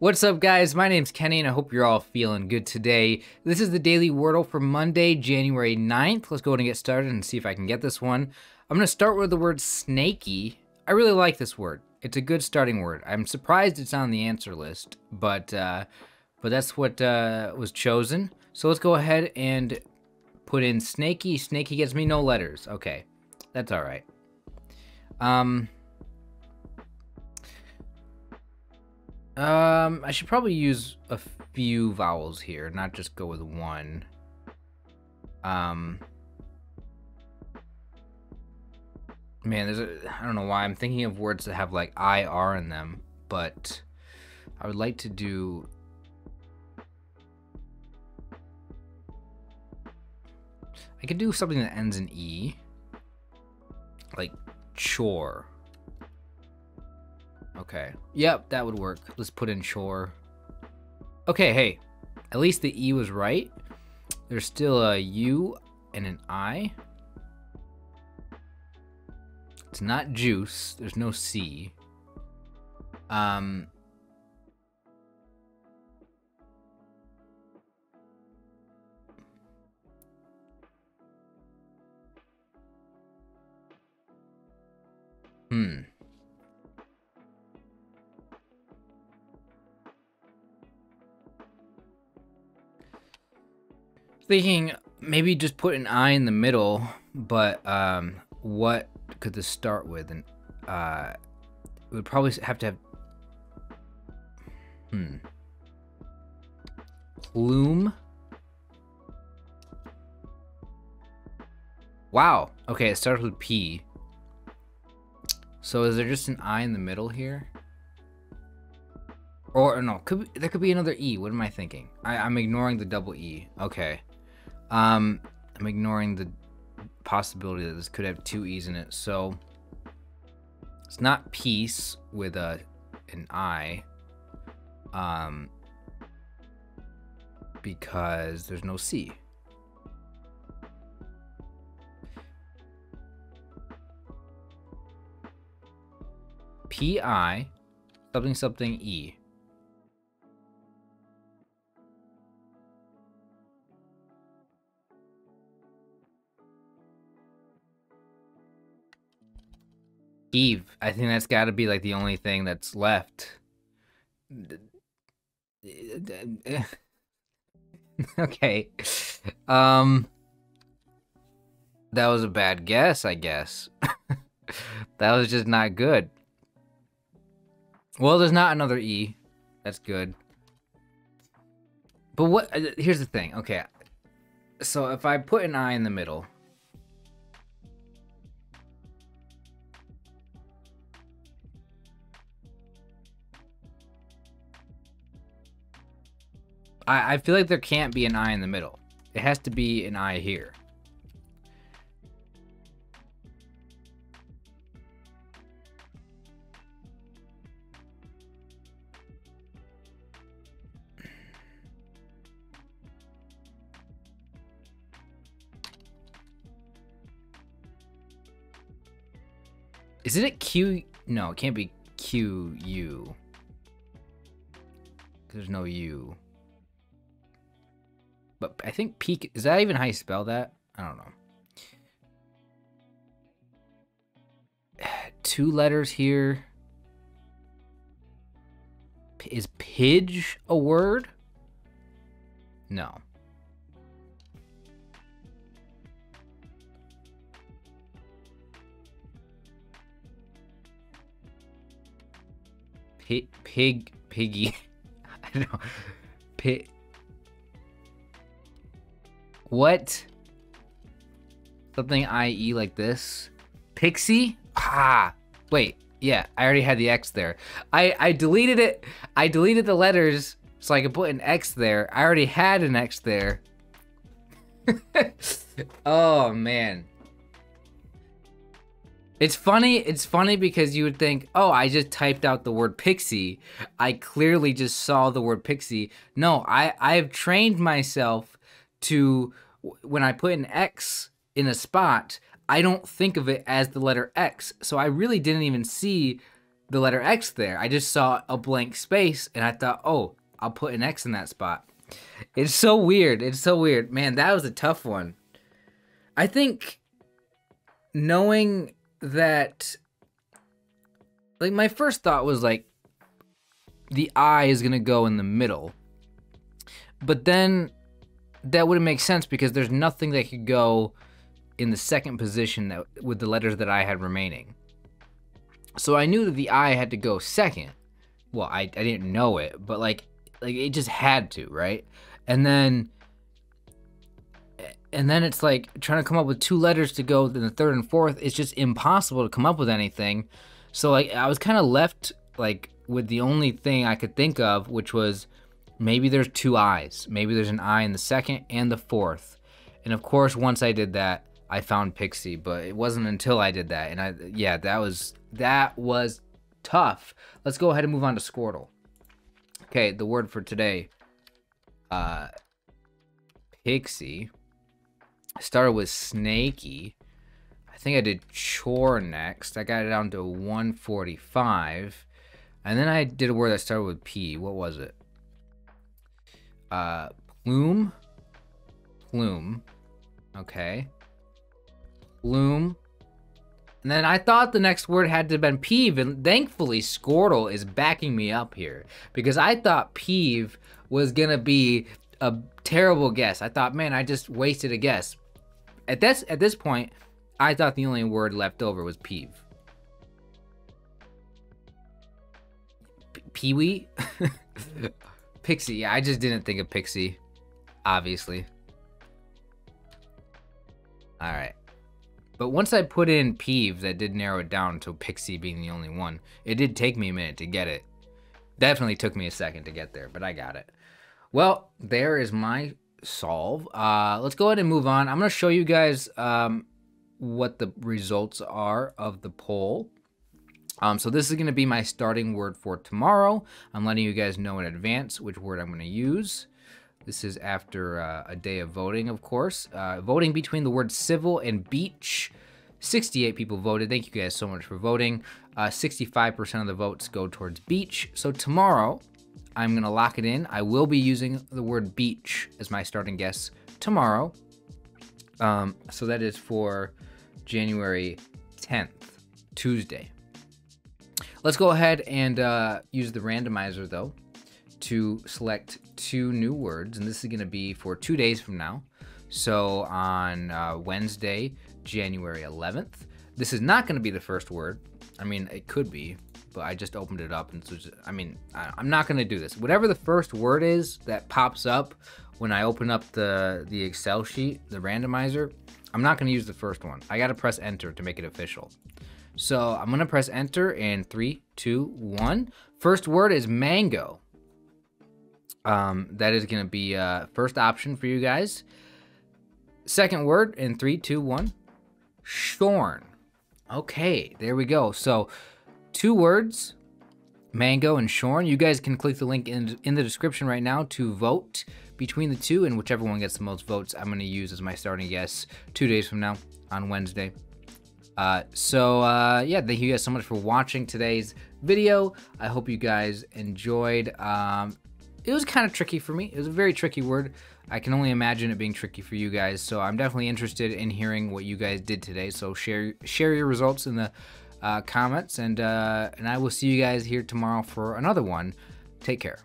What's up, guys? My name's Kenny, and I hope you're all feeling good today. This is the Daily Wordle for Monday, January 9th. Let's go ahead and get started and see if I can get this one. I'm going to start with the word snaky. I really like this word. It's a good starting word. I'm surprised it's on the answer list, but that's what was chosen. So let's go ahead and put in snaky. Snaky gets me no letters. Okay, that's all right. I should probably use a few vowels here, not just go with one. Man, I don't know why I'm thinking of words that have like IR in them, but I would like to do I could do something that ends in E, like chore. Okay. Yep, that would work. Let's put in chore. Okay, hey. At least the E was right. There's still a U and an I. It's not juice. There's no C. Thinking maybe just put an I in the middle, but what could this start with? And it would probably have to have plume. Wow. Okay, it starts with P. So is there just an I in the middle here? Or no, there could be another E. What am I thinking? I'm ignoring the double E. Okay. I'm ignoring the possibility that this could have two E's in it. So it's not peace with an I, because there's no C. P-I something something E. Eve. I think that's got to be like the only thing that's left. Okay. That was a bad guess, I guess. That was just not good. Well, there's not another E. That's good. But what? Here's the thing. Okay. So if I put an I in the middle, I feel like there can't be an I in the middle. It has to be an I here. Is it a Q? No, it can't be Q-U. There's no U. But I think peak, is that even how you spell that? I don't know. Two letters here. Is pidge a word? No. Piggy. I don't know. What? Something IE like this? Pixie? Ah, wait. Yeah, I already had the X there. I deleted it. I deleted the letters so I could put an X there. I already had an X there. Oh, man. It's funny because you would think, oh, I just typed out the word pixie. I clearly just saw the word pixie. No, I've trained myself to, when I put an X in a spot, I don't think of it as the letter X. So I really didn't even see the letter X there. I just saw a blank space and I thought, oh, I'll put an X in that spot. It's so weird. It's so weird. Man, that was a tough one. I think knowing that, like, my first thought was like the I is going to go in the middle. But then that wouldn't make sense because there's nothing that could go in the second position that with the letters that I had remaining. So I knew that the I had to go second. Well, I didn't know it, but like it just had to, right? And then it's like trying to come up with two letters to go in the third and fourth. It's just impossible to come up with anything. So like I was kind of left like with the only thing I could think of, which was maybe there's two I's. Maybe there's an I in the second and the fourth. And of course, once I did that, I found Pixie, but it wasn't until I did that. And yeah, that was tough. Let's go ahead and move on to Scordle. Okay, the word for today, Pixie. I started with snaky. I think I did chore next. I got it down to 145. And then I did a word that started with P. What was it? Plume. Plume. Okay. Plume. And then I thought the next word had to have been peeve, and thankfully Scordle is backing me up here because I thought peeve was gonna be a terrible guess. I thought, man, I just wasted a guess. At this point, I thought the only word left over was peeve. Peewee? Pixie. Yeah, I just didn't think of Pixie, obviously. All right. But once I put in peeve, that did narrow it down to Pixie being the only one. It did take me a minute to get it. Definitely took me a second to get there, but I got it. Well, there is my solve. Let's go ahead and move on. I'm going to show you guys what the results are of the poll. So this is going to be my starting word for tomorrow. I'm letting you guys know in advance which word I'm going to use. This is after a day of voting, of course. Voting between the words civil and beach. 68 people voted. Thank you guys so much for voting. 65% of the votes go towards beach. So tomorrow, I'm going to lock it in. I will be using the word beach as my starting guess tomorrow. So that is for January 10th, Tuesday. Let's go ahead and use the randomizer, though, to select two new words, and this is going to be for 2 days from now. So on Wednesday, January 11th. This is not going to be the first word. I mean, it could be, but I just opened it up, and so just, I mean, I'm not going to do this. Whatever the first word is that pops up when I open up the Excel sheet, the randomizer, I'm not going to use the first one. I got to press enter to make it official. So I'm going to press enter in 3, 2, 1. First word is mango. That is going to be first option for you guys. Second word in 3, 2, 1. Shorn. Okay, there we go. So 2 words, mango and shorn. You guys can click the link in the description right now to vote between the two, and whichever one gets the most votes, I'm going to use as my starting guess 2 days from now on Wednesday. Yeah, thank you guys so much for watching today's video. I hope you guys enjoyed. It was kind of tricky for me. It was a very tricky word. I can only imagine it being tricky for you guys. So I'm definitely interested in hearing what you guys did today. So share your results in the comments, and I will see you guys here tomorrow for another one. Take care.